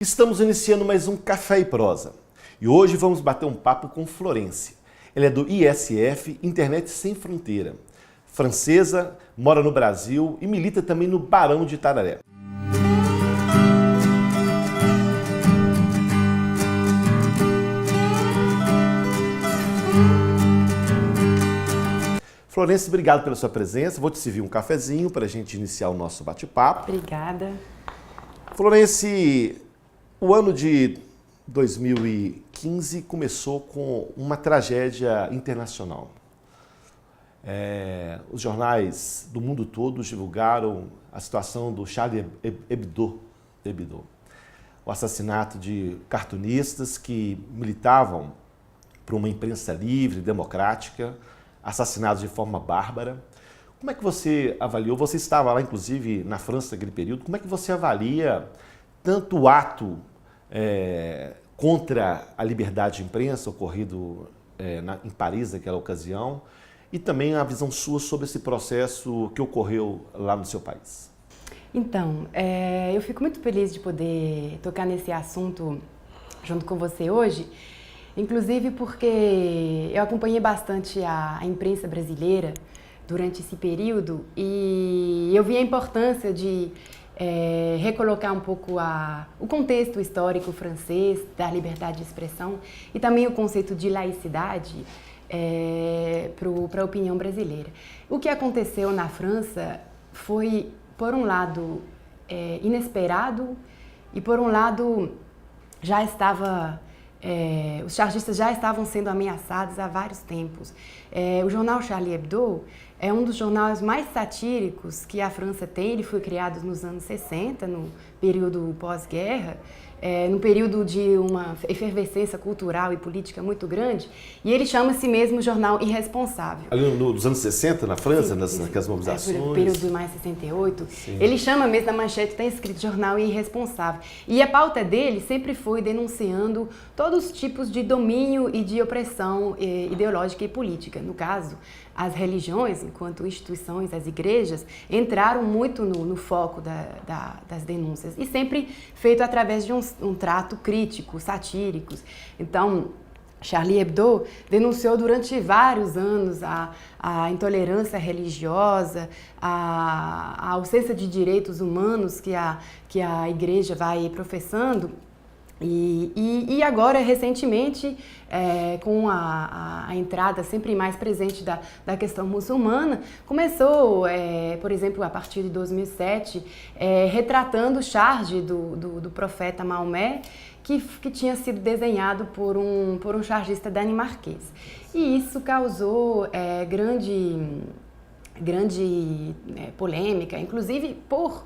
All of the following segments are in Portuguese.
Estamos iniciando mais um Café e Prosa e hoje vamos bater um papo com Florence. Ela é do ISF, Internet Sem Fronteira. Francesa, mora no Brasil e milita também no Barão de Itararé. Florence, obrigado pela sua presença. Vou te servir um cafezinho para a gente iniciar o nosso bate-papo. Obrigada. Florence, o ano de 2015 começou com uma tragédia internacional. Os jornais do mundo todo divulgaram a situação do Charlie Hebdo, o assassinato de cartunistas que militavam por uma imprensa livre, democrática, assassinados de forma bárbara. Como é que você avaliou? Você estava lá, inclusive, na França naquele período. Como é que você avalia tanto o ato contra a liberdade de imprensa ocorrido em Paris naquela ocasião e também a visão sua sobre esse processo que ocorreu lá no seu país? Então, eu fico muito feliz de poder tocar nesse assunto junto com você hoje, inclusive porque eu acompanhei bastante a imprensa brasileira durante esse período e eu vi a importância de recolocar um pouco o contexto histórico francês da liberdade de expressão e também o conceito de laicidade para a opinião brasileira. O que aconteceu na França foi, por um lado, inesperado e, por um lado, os chargistas já estavam sendo ameaçados há vários tempos. O jornal Charlie Hebdo é um dos jornais mais satíricos que a França tem. Ele foi criado nos anos 60, no período pós-guerra, num período de uma efervescência cultural e política muito grande, e ele chama-se mesmo Jornal Irresponsável. Ali nos anos 60, na França, naquelas mobilizações? No período de mais 68, sim. Ele chama mesmo, na manchete está escrito Jornal Irresponsável. E a pauta dele sempre foi denunciando todos os tipos de domínio e de opressão ideológica e política. No caso, as religiões, enquanto instituições, as igrejas, entraram muito no foco das denúncias e sempre feito através de um trato crítico, satírico. Então, Charlie Hebdo denunciou durante vários anos a intolerância religiosa, a ausência de direitos humanos que a igreja vai professando. E agora, recentemente, com a entrada sempre mais presente da questão muçulmana, começou, por exemplo, a partir de 2007, retratando o charge do profeta Maomé, que tinha sido desenhado por um chargista dinamarquês. E isso causou grande polêmica, inclusive por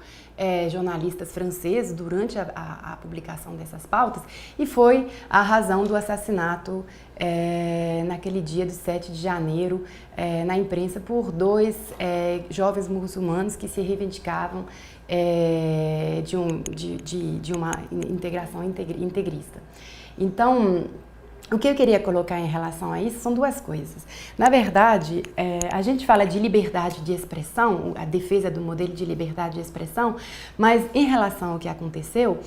jornalistas franceses durante a publicação dessas pautas, e foi a razão do assassinato naquele dia do 7 de janeiro na imprensa por dois jovens muçulmanos que se reivindicavam de uma integração integrista. Então, o que eu queria colocar em relação a isso são duas coisas. Na verdade, a gente fala de liberdade de expressão, a defesa do modelo de liberdade de expressão, mas em relação ao que aconteceu,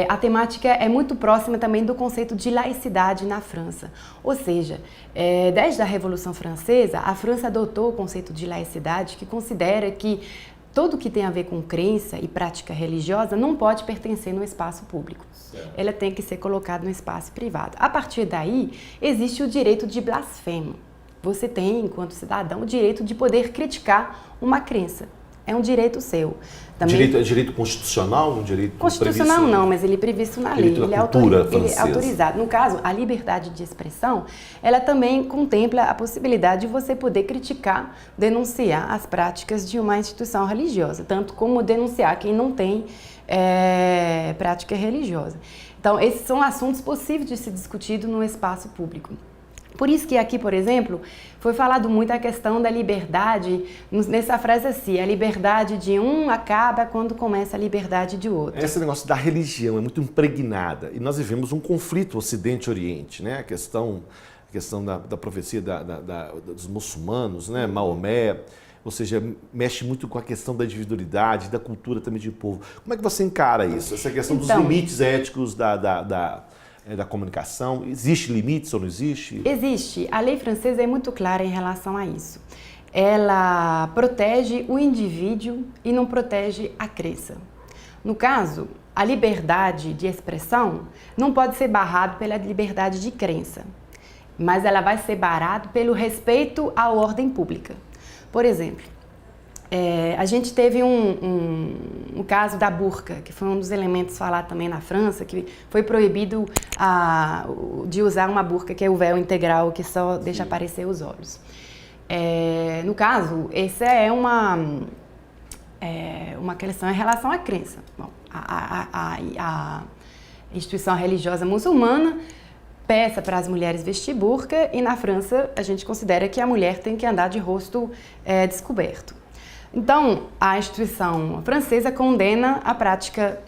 a temática é muito próxima também do conceito de laicidade na França. Ou seja, desde a Revolução Francesa, a França adotou o conceito de laicidade, que considera que tudo que tem a ver com crença e prática religiosa não pode pertencer no espaço público. Ela tem que ser colocada no espaço privado. A partir daí, existe o direito de blasfemo. Você tem, enquanto cidadão, o direito de poder criticar uma crença. É um direito seu. Também, direito constitucional? Um direito constitucional previsto, não, mas ele é previsto na lei. Ele é autorizado. No caso, a liberdade de expressão, ela também contempla a possibilidade de você poder criticar, denunciar as práticas de uma instituição religiosa, tanto como denunciar quem não tem prática religiosa. Então, esses são assuntos possíveis de ser discutidos no espaço público. Por isso que aqui, por exemplo, foi falado muito a questão da liberdade, nessa frase assim, a liberdade de um acaba quando começa a liberdade de outro. Esse negócio da religião é muito impregnada e nós vivemos um conflito Ocidente-Oriente, né? A questão da profecia dos muçulmanos, né? Maomé, ou seja, mexe muito com a questão da individualidade, da cultura também de povo. Como é que você encara isso? Essa questão dos limites éticos da comunicação? Existe limites ou não existe? Existe. A lei francesa é muito clara em relação a isso. Ela protege o indivíduo e não protege a crença. No caso, a liberdade de expressão não pode ser barrada pela liberdade de crença, mas ela vai ser barrada pelo respeito à ordem pública. Por exemplo, a gente teve um caso da burca, que foi um dos elementos falados também na França, que foi proibido de usar uma burca, que é o véu integral, que só deixa aparecer os olhos. No caso, essa é uma questão em relação à crença. Bom, a instituição religiosa muçulmana peça para as mulheres vestir burca e na França a gente considera que a mulher tem que andar de rosto descoberto. Então, a instituição francesa condena a prática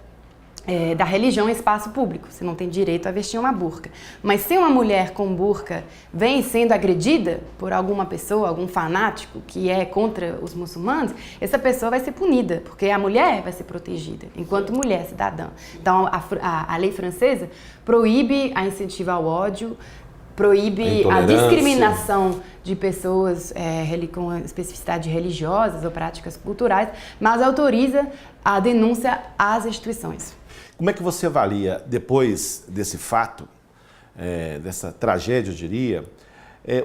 da religião em espaço público. Você não tem direito a vestir uma burca. Mas se uma mulher com burca vem sendo agredida por alguma pessoa, algum fanático que é contra os muçulmanos, essa pessoa vai ser punida, porque a mulher vai ser protegida, enquanto mulher cidadã. Então, a lei francesa proíbe a incentivo ao ódio, proíbe a discriminação de pessoas com especificidade religiosas ou práticas culturais, mas autoriza a denúncia às instituições. Como é que você avalia, depois desse fato, dessa tragédia, eu diria,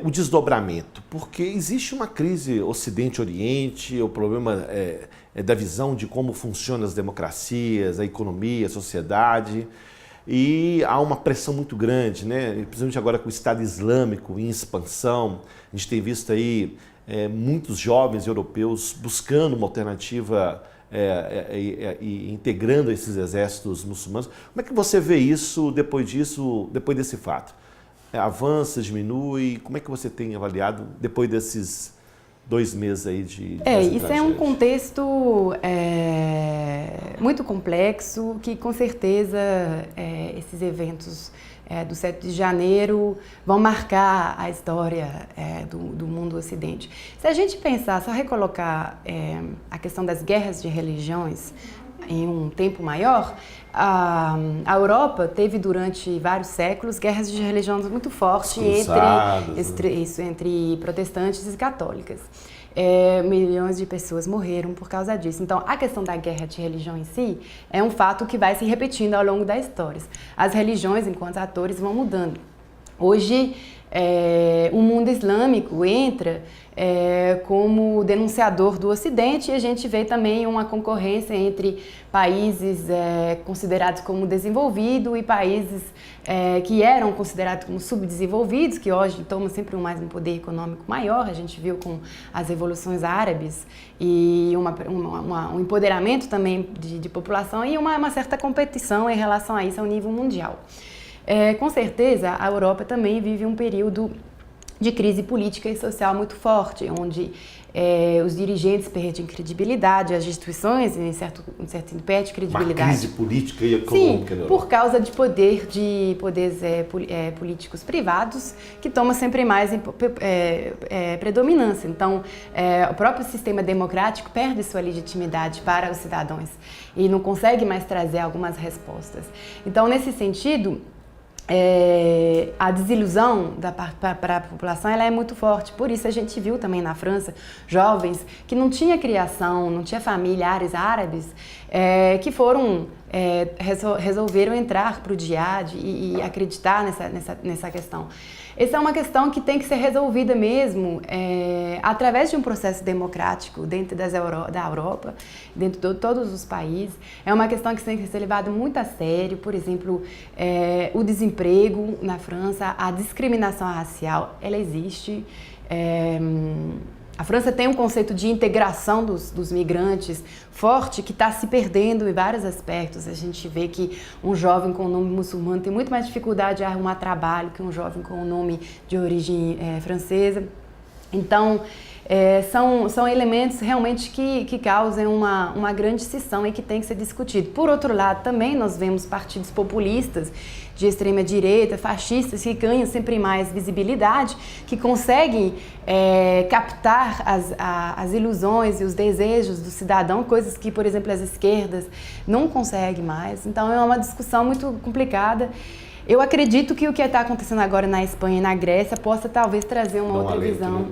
o desdobramento? Porque existe uma crise Ocidente-Oriente, o problema é da visão de como funcionam as democracias, a economia, a sociedade, e há uma pressão muito grande, né? Principalmente agora com o Estado Islâmico em expansão. A gente tem visto aí muitos jovens europeus buscando uma alternativa e integrando esses exércitos muçulmanos. Como é que você vê isso depois desse fato? Avança, diminui? Como é que você tem avaliado depois desses 2 meses aí de isso tragédia? É um contexto muito complexo que com certeza esses eventos do 7 de janeiro vão marcar a história do mundo ocidente. Se a gente pensar, só recolocar a questão das guerras de religiões em um tempo maior, a Europa teve durante vários séculos guerras de religiões muito fortes entre protestantes e católicas. Milhões de pessoas morreram por causa disso. Então, a questão da guerra de religião em si é um fato que vai se repetindo ao longo da história. As religiões, enquanto atores, vão mudando. Hoje, o mundo islâmico entra como denunciador do Ocidente e a gente vê também uma concorrência entre países considerados como desenvolvidos e países que eram considerados como subdesenvolvidos, que hoje tomam sempre um poder econômico maior. A gente viu com as revoluções árabes e um empoderamento também de população e uma certa competição em relação a isso ao nível mundial. Com certeza, a Europa também vive um período de crise política e social muito forte, onde os dirigentes perdem credibilidade, as instituições, em certo perde credibilidade. Uma crise política e econômica. Sim, por causa de poderes políticos privados que tomam sempre mais predominância. Então, o próprio sistema democrático perde sua legitimidade para os cidadãos e não consegue mais trazer algumas respostas. Então, nesse sentido, a desilusão para a população ela é muito forte. Por isso a gente viu também na França jovens que não tinham criação, não tinham familiares árabes, que resolveram entrar para o jihad e acreditar nessa questão. Essa é uma questão que tem que ser resolvida mesmo através de um processo democrático dentro da Europa, dentro de todos os países. É uma questão que tem que ser levada muito a sério. Por exemplo, o desemprego na França, a discriminação racial, ela existe. A França tem um conceito de integração dos migrantes forte que está se perdendo em vários aspectos. A gente vê que um jovem com nome muçulmano tem muito mais dificuldade de arrumar trabalho que um jovem com um nome de origem francesa. Então, são elementos realmente que causam uma grande cisão e que tem que ser discutido. Por outro lado, também nós vemos partidos populistas de extrema direita, fascistas, que ganham sempre mais visibilidade, que conseguem captar as ilusões e os desejos do cidadão, coisas que, por exemplo, as esquerdas não conseguem mais. Então, é uma discussão muito complicada. Eu acredito que o que está acontecendo agora na Espanha e na Grécia possa talvez trazer uma outra visão. Né?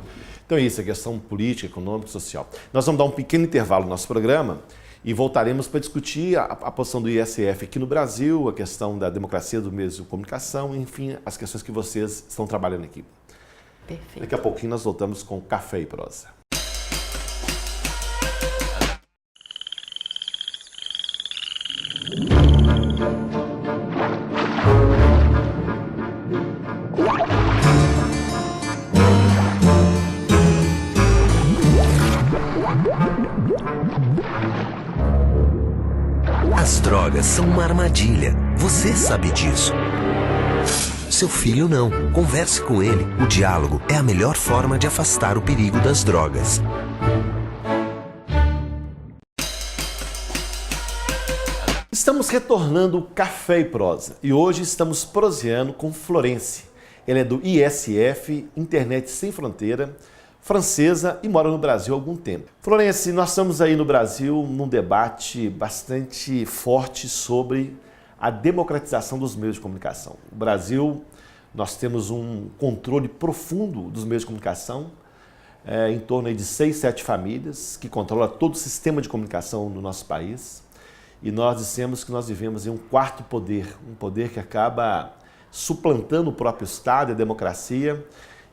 Então é isso, a questão política, econômica e social. Nós vamos dar um pequeno intervalo no nosso programa e voltaremos para discutir a posição do ISF aqui no Brasil, a questão da democracia dos meios de comunicação, enfim, as questões que vocês estão trabalhando aqui. Perfeito. Daqui a pouquinho nós voltamos com Café e Prosa. As drogas são uma armadilha. Você sabe disso. Seu filho não. Converse com ele. O diálogo é a melhor forma de afastar o perigo das drogas. Estamos retornando o Café e Prosa e hoje estamos proseando com Florence. Ela é do ISF, Internet Sem Fronteira, francesa e mora no Brasil há algum tempo. Florence, nós estamos aí no Brasil num debate bastante forte sobre a democratização dos meios de comunicação. No Brasil, nós temos um controle profundo dos meios de comunicação, em torno aí de 6, 7 famílias que controlam todo o sistema de comunicação no nosso país. E nós dissemos que nós vivemos em um quarto poder, um poder que acaba suplantando o próprio Estado e a democracia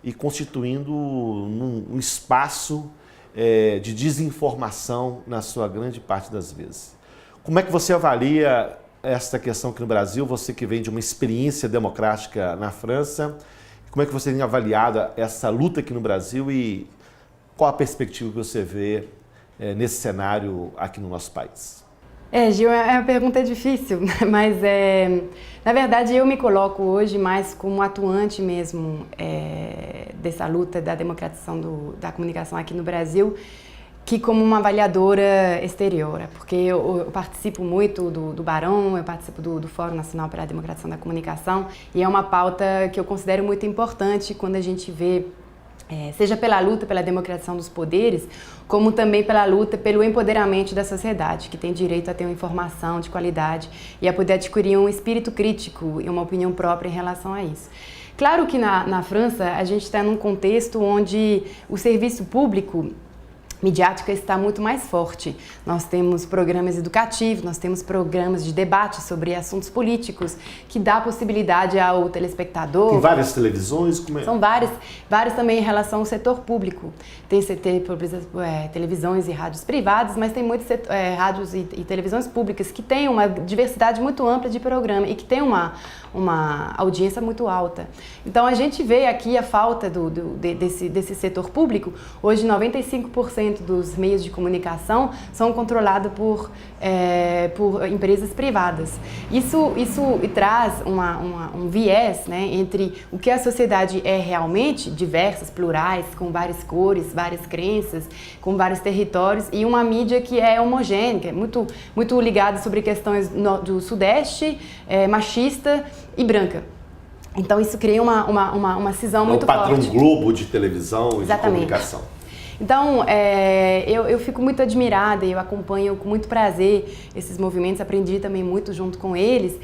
e constituindo um espaço de desinformação na sua grande parte das vezes. Como é que você avalia esta questão aqui no Brasil, você que vem de uma experiência democrática na França, como é que você tem avaliado essa luta aqui no Brasil e qual a perspectiva que você vê nesse cenário aqui no nosso país? Gil, a pergunta é difícil, mas na verdade eu me coloco hoje mais como atuante mesmo dessa luta da democratização da comunicação aqui no Brasil, que como uma avaliadora exterior, porque eu participo muito do Barão, eu participo do Fórum Nacional para a Democratização da Comunicação e é uma pauta que eu considero muito importante quando a gente vê seja pela luta pela democratização dos poderes, como também pela luta pelo empoderamento da sociedade, que tem direito a ter uma informação de qualidade e a poder adquirir um espírito crítico e uma opinião própria em relação a isso. Claro que na França a gente está num contexto onde o serviço público midiática está muito mais forte. Nós temos programas educativos, nós temos programas de debate sobre assuntos políticos, que dá possibilidade ao telespectador. Tem várias televisões? Como é? São várias também em relação ao setor público. Tem televisões e rádios privadas, mas tem muitos rádios e televisões públicas que têm uma diversidade muito ampla de programa e que tem uma audiência muito alta. Então a gente vê aqui a falta desse setor público. Hoje 95% dos meios de comunicação são controlados por empresas privadas. Isso traz um viés, né, entre o que a sociedade é realmente, diversas, plurais, com várias cores, várias crenças, com vários territórios, e uma mídia que é homogênea, muito ligada sobre questões do Sudeste, machista e branca. Então isso cria uma cisão muito forte. É o padrão Globo de televisão e de comunicação. Então, eu fico muito admirada e eu acompanho com muito prazer esses movimentos, aprendi também muito junto com eles,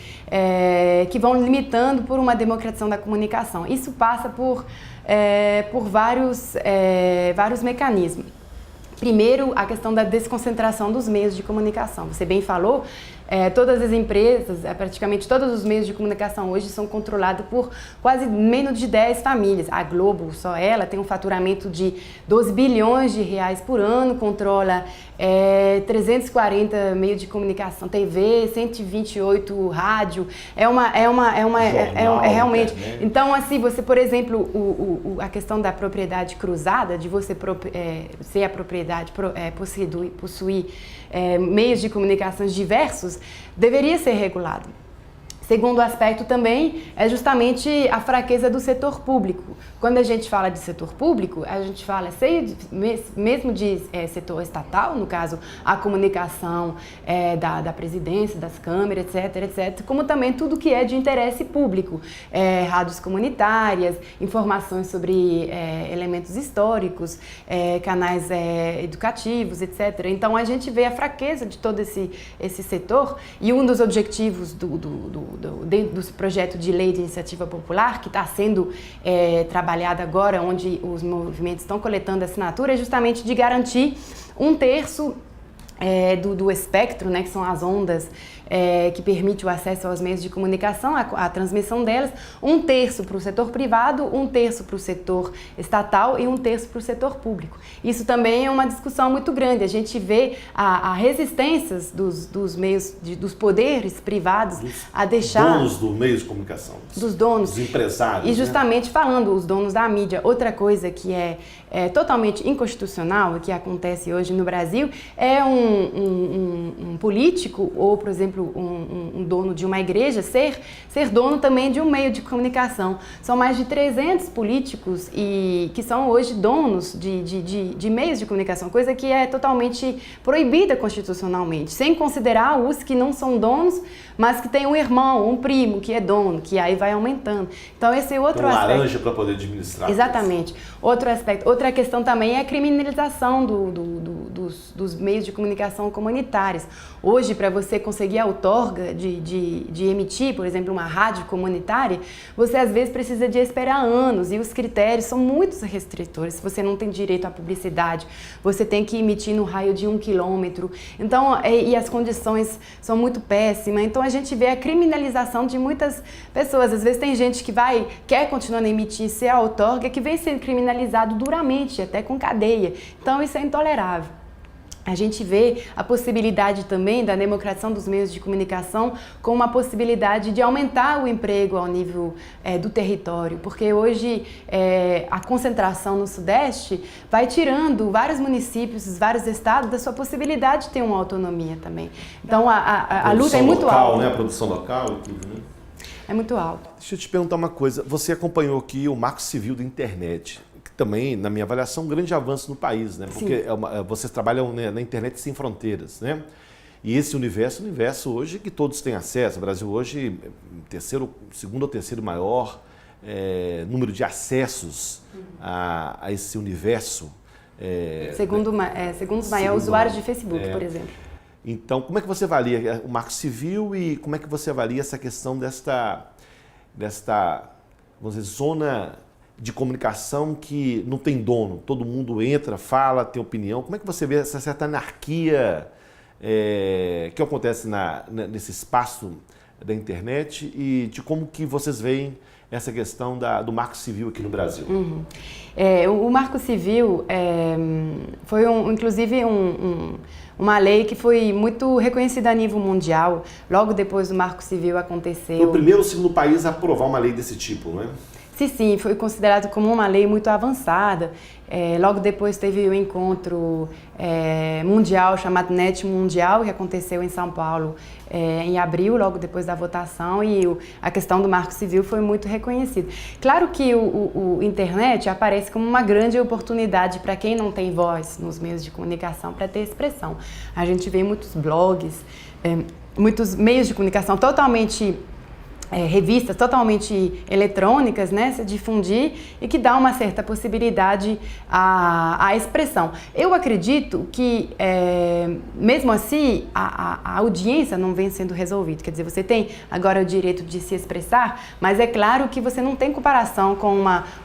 que vão limitando por uma democratização da comunicação. Isso passa por vários mecanismos. Primeiro, a questão da desconcentração dos meios de comunicação. Você bem falou, todas as empresas, praticamente todos os meios de comunicação hoje são controlados por quase menos de 10 famílias. A Globo, só ela, tem um faturamento de 12 bilhões de reais por ano, controla 340 meios de comunicação, TV, 128 rádio, realmente. Internet. Então, assim, você, por exemplo, a questão da propriedade cruzada, de você ser a propriedade, possuir meios de comunicação diversos, deveria ser regulado. Segundo aspecto também é justamente a fraqueza do setor público. Quando a gente fala de setor público, a gente fala mesmo de setor estatal, no caso a comunicação da presidência, das câmeras, etc., como também tudo que é de interesse público, rádios comunitárias, informações sobre elementos históricos, canais educativos, etc. Então a gente vê a fraqueza de todo esse setor, e um dos objetivos dentro do projeto de lei de iniciativa popular, que está sendo trabalhada agora, onde os movimentos estão coletando assinatura, é justamente de garantir 1/3 do espectro, né, que são as ondas que permite o acesso aos meios de comunicação, a transmissão delas, 1/3 para o setor privado, 1/3 para o setor estatal e 1/3 para o setor público. Isso também é uma discussão muito grande. A gente vê a resistências dos meios, dos poderes privados a deixar... Donos do meio de comunicação. Dos donos. Dos empresários. E justamente falando, os donos da mídia, outra coisa que é totalmente inconstitucional, que acontece hoje no Brasil, é um político ou, por exemplo, um dono de uma igreja ser dono também de um meio de comunicação. São mais de 300 políticos que são hoje donos de meios de comunicação, coisa que é totalmente proibida constitucionalmente, sem considerar os que não são donos, mas que tem um irmão, um primo que é dono, que aí vai aumentando. Então esse é outro aspecto. Laranja para poder administrar. Exatamente. Outro aspecto. Outra questão também é a criminalização dos meios de comunicação comunitários. Hoje, para você conseguir a outorga de emitir, por exemplo, uma rádio comunitária, você às vezes precisa de esperar anos, e os critérios são muito restritores. Se você não tem direito à publicidade, você tem que emitir no raio de 1 quilômetro. Então, e as condições são muito péssimas. Então a gente vê a criminalização de muitas pessoas. Às vezes tem gente que quer continuar a emitir se a outorga, que vem sendo criminalizado duramente, até com cadeia. Então isso é intolerável. A gente vê a possibilidade também da democratização dos meios de comunicação como uma possibilidade de aumentar o emprego ao nível do território, porque hoje a concentração no Sudeste vai tirando vários municípios, vários estados da sua possibilidade de ter uma autonomia também. Então a luta é muito alta. Né? A produção local e tudo, né? É muito alta. Deixa eu te perguntar uma coisa. Você acompanhou aqui o Marco Civil da Internet, também, na minha avaliação, um grande avanço no país, né? Porque vocês trabalham na internet sem fronteiras, né? E esse universo hoje que todos têm acesso. O Brasil hoje, segundo ou terceiro maior número de acessos a esse universo. Segundo os maiores usuários de Facebook, por exemplo. Então, como é que você avalia o Marco Civil e como é que você avalia essa questão desta vamos dizer, zona de comunicação que não tem dono, todo mundo entra, fala, tem opinião. Como é que você vê essa certa anarquia que acontece nesse espaço da internet e de como que vocês veem essa questão do Marco Civil aqui no Brasil? O Marco Civil foi, inclusive, uma lei que foi muito reconhecida a nível mundial. Logo depois do Marco Civil aconteceu... Foi o primeiro ou segundo país a aprovar uma lei desse tipo, não é? Sim, foi considerado como uma lei muito avançada. Logo depois teve o encontro mundial chamado NET Mundial, que aconteceu em São Paulo em abril, logo depois da votação, e a questão do Marco Civil foi muito reconhecida. Claro que o internet aparece como uma grande oportunidade para quem não tem voz nos meios de comunicação para ter expressão. A gente vê muitos blogs, muitos meios de comunicação totalmente... revistas totalmente eletrônicas, né, se difundir e que dá uma certa possibilidade à expressão. Eu acredito que, mesmo assim, a audiência não vem sendo resolvida. Quer dizer, você tem agora o direito de se expressar, mas é claro que você não tem comparação com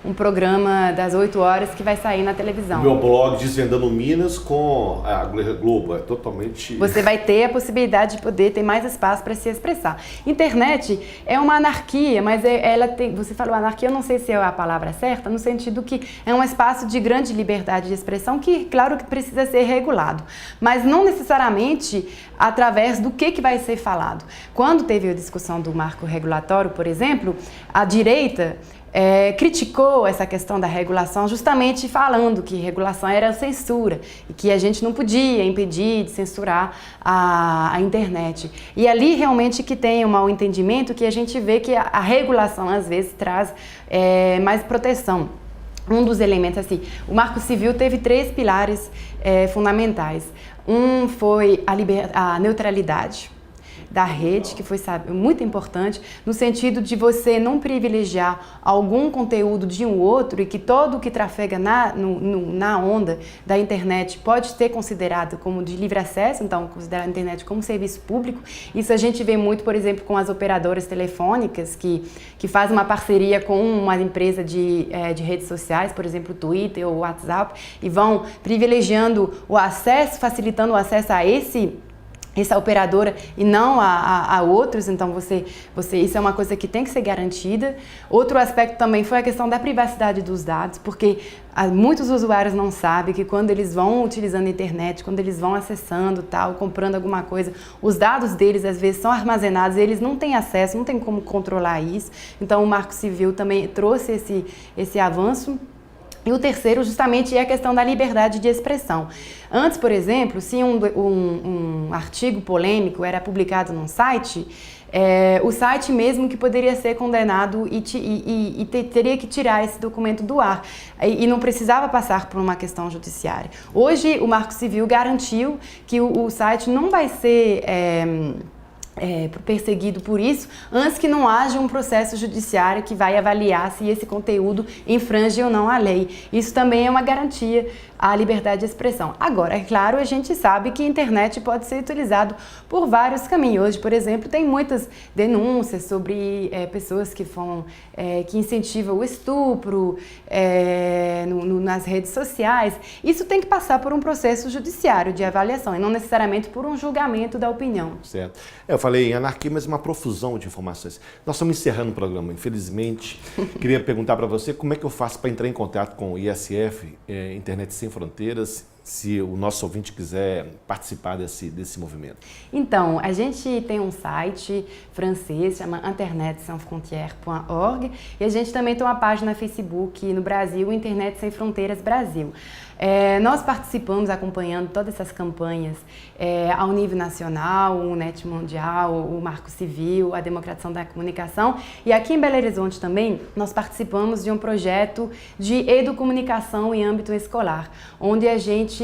um programa das 8 horas que vai sair na televisão. O meu blog Desvendando Minas com a Globo é totalmente... Você vai ter a possibilidade de poder ter mais espaço para se expressar. Internet é uma anarquia, mas ela tem, você falou anarquia, eu não sei se é a palavra certa, no sentido que é um espaço de grande liberdade de expressão que, claro, que precisa ser regulado, mas não necessariamente através do que vai ser falado. Quando teve a discussão do marco regulatório, por exemplo, a direita criticou essa questão da regulação justamente falando que regulação era censura e que a gente não podia impedir de censurar a internet. E ali realmente que tem um mal entendimento que a gente vê que a regulação, às vezes, traz mais proteção. Um dos elementos, assim, o Marco Civil teve 3 pilares fundamentais. Um foi a neutralidade da rede, que foi muito importante, no sentido de você não privilegiar algum conteúdo de um outro e que todo o que trafega na onda da internet pode ser considerado como de livre acesso, então considerar a internet como serviço público. Isso a gente vê muito, por exemplo, com as operadoras telefônicas que fazem uma parceria com uma empresa de redes sociais, por exemplo, Twitter ou WhatsApp, e vão privilegiando o acesso, facilitando o acesso a essa operadora e não a outros, então isso é uma coisa que tem que ser garantida. Outro aspecto também foi a questão da privacidade dos dados, porque muitos usuários não sabem que quando eles vão utilizando a internet, quando eles vão acessando, comprando alguma coisa, os dados deles às vezes são armazenados e eles não têm acesso, não tem como controlar isso. Então o Marco Civil também trouxe esse avanço. E o terceiro, justamente, é a questão da liberdade de expressão. Antes, por exemplo, se um artigo polêmico era publicado num site, o site mesmo que poderia ser condenado e teria que tirar esse documento do ar. E não precisava passar por uma questão judiciária. Hoje, o Marco Civil garantiu que o site não vai ser perseguido por isso, antes que não haja um processo judiciário que vai avaliar se esse conteúdo infringe ou não a lei. Isso também é uma garantia à liberdade de expressão. Agora, é claro, a gente sabe que a internet pode ser utilizado por vários caminhos. Hoje, por exemplo, tem muitas denúncias sobre pessoas que incentivam o estupro nas redes sociais. Isso tem que passar por um processo judiciário de avaliação e não necessariamente por um julgamento da opinião. Certo. Eu falei em anarquia, mas uma profusão de informações. Nós estamos encerrando o programa, infelizmente. Queria perguntar para você como é que eu faço para entrar em contato com o ISF, Internet Sem Fronteiras, se o nosso ouvinte quiser participar desse movimento. Então, a gente tem um site francês, chama internetsansfrontières.org, e a gente também tem uma página Facebook no Brasil, Internet Sem Fronteiras Brasil. Nós participamos acompanhando todas essas campanhas ao nível nacional, o NET Mundial, o Marco Civil, a democratização da comunicação, e aqui em Belo Horizonte também nós participamos de um projeto de educomunicação em âmbito escolar, onde a gente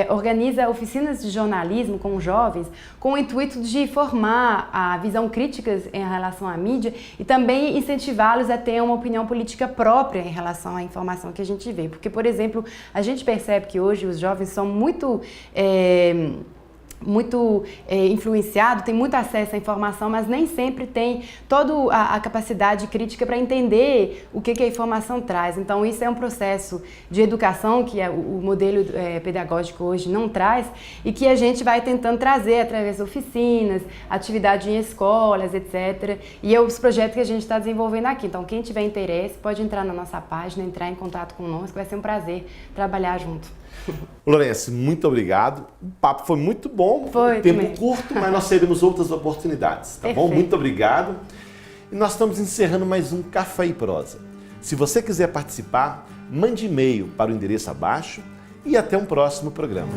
organiza oficinas de jornalismo com jovens com o intuito de formar a visão crítica em relação à mídia e também incentivá-los a ter uma opinião política própria em relação à informação que a gente vê. Porque, por exemplo, a gente percebe que hoje os jovens são muito influenciado, tem muito acesso à informação, mas nem sempre tem toda a capacidade crítica para entender o que a informação traz. Então, isso é um processo de educação que o modelo pedagógico hoje não traz e que a gente vai tentando trazer através de oficinas, atividade em escolas, etc. E os projetos que a gente está desenvolvendo aqui. Então, quem tiver interesse pode entrar na nossa página, entrar em contato conosco, vai ser um prazer trabalhar junto. Lorence, muito obrigado. O papo foi muito bom, foi tempo também. Curto, mas nós teremos outras oportunidades, tá bom? Muito obrigado. E nós estamos encerrando mais um Café e Prosa. Se você quiser participar, mande e-mail para o endereço abaixo e até um próximo programa.